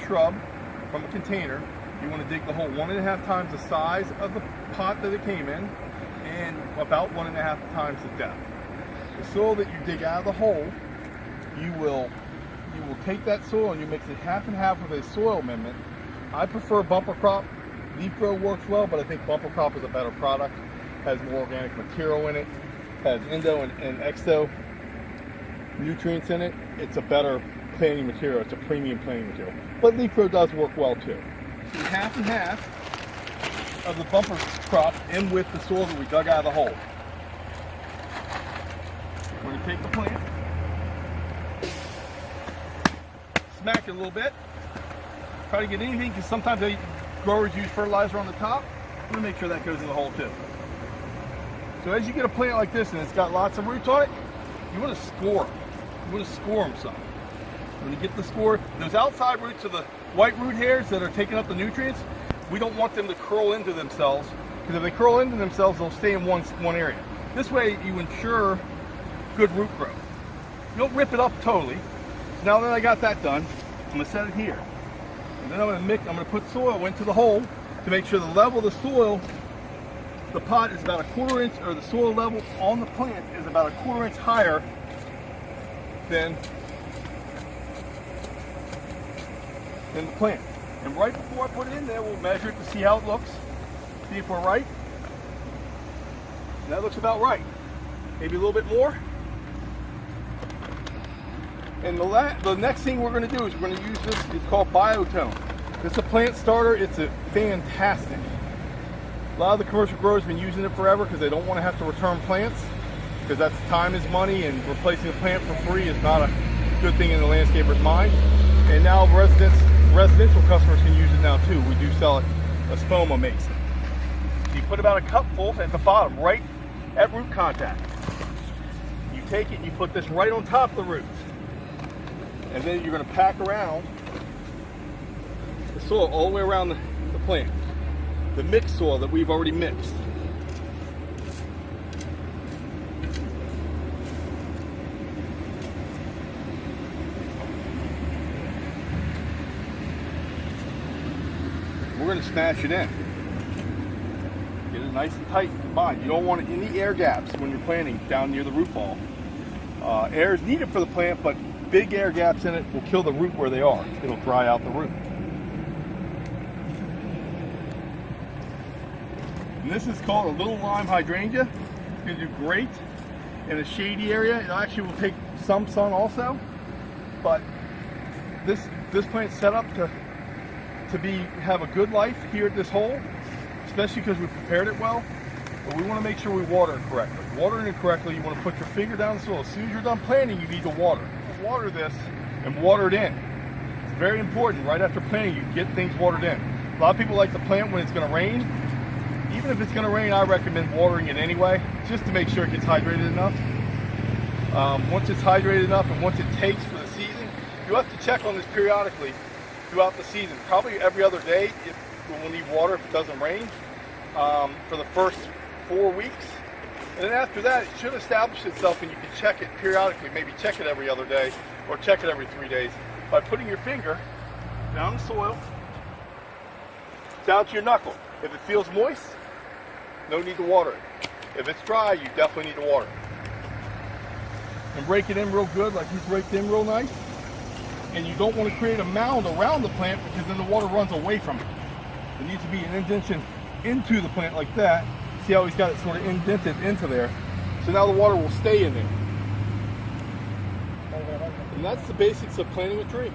shrub from a container, you want to dig the hole 1.5 times the size of the pot that it came in, and about 1.5 times the depth. The soil that you dig out of the hole, you will take that soil and you mix it half and half with a soil amendment. I prefer bumper crop. Leaf grow works well, but I think bumper crop is a better product. Has more organic material in it, has endo and exto nutrients in it. It's a better planting material. It's a premium planting material. But leaf grow does work well too. So half and half of the bumper crop in with the soil that we dug out of the hole. We're going to take the plant, smack it a little bit, try to get anything, because sometimes growers use fertilizer on the top. I'm going to make sure that goes in the hole too. So as you get a plant like this and it's got lots of roots on it, you want to score them. You want to score them some. When you get the score, those outside roots of the white root hairs that are taking up the nutrients, we don't want them to curl into themselves, because if they curl into themselves, they'll stay in one area. This way you ensure good root growth. You don't rip it up totally. So now that I got that done, I'm going to set it here. And then I'm going to put soil into the hole to make sure the level of the soil, the pot is about 1/4 inch, or the soil level on the plant is about 1/4 inch higher than the plant. And right before I put it in there, we'll measure it to see how it looks, see if we're right. And that looks about right. Maybe a little bit more. And the next thing we're going to do is we're going to use this. It's called Biotone. It's a plant starter. It's fantastic. A lot of the commercial growers have been using it forever because they don't want to have to return plants, because that's time is money, and replacing a plant for free is not a good thing in the landscaper's mind. And now residential customers can use it now too. We do sell it. Espoma makes it. So you put about a cupful at the bottom, right at root contact. You take it and you put this right on top of the roots. And then you're going to pack around the soil all the way around the plant. The mixed soil that we've already mixed. We're going to smash it in. Get it nice and tight and combined. You don't want any air gaps when you're planting down near the root ball. Air is needed for the plant, but big air gaps in it will kill the root where they are. It'll dry out the root. And this is called a little lime hydrangea. It's going to do great in a shady area. It actually will take some sun also, but this plant's set up to have a good life here at this hole, especially because we prepared it well. But we want to make sure we water it correctly. Watering it correctly, you want to put your finger down the soil. As soon as you're done planting, you need to water. Water this and water it in. It's very important. Right after planting, you get things watered in. A lot of people like to plant when it's going to rain. Even if it's going to rain, I recommend watering it anyway, just to make sure it gets hydrated enough. Once it's hydrated enough and once it takes for the season, you have to check on this periodically throughout the season. Probably every other day we'll need water if it doesn't rain for the first 4 weeks. And then after that, it should establish itself, and you can check it periodically. Maybe check it every other day or check it every 3 days by putting your finger down the soil, down to your knuckle. If it feels moist, no need to water it. If it's dry, you definitely need to water it. And break it in real good, like he's raked in real nice. And you don't want to create a mound around the plant, because then the water runs away from it. There needs to be an indentation into the plant like that. See how he's got it sort of indented into there. So now the water will stay in there. And that's the basics of planting a tree.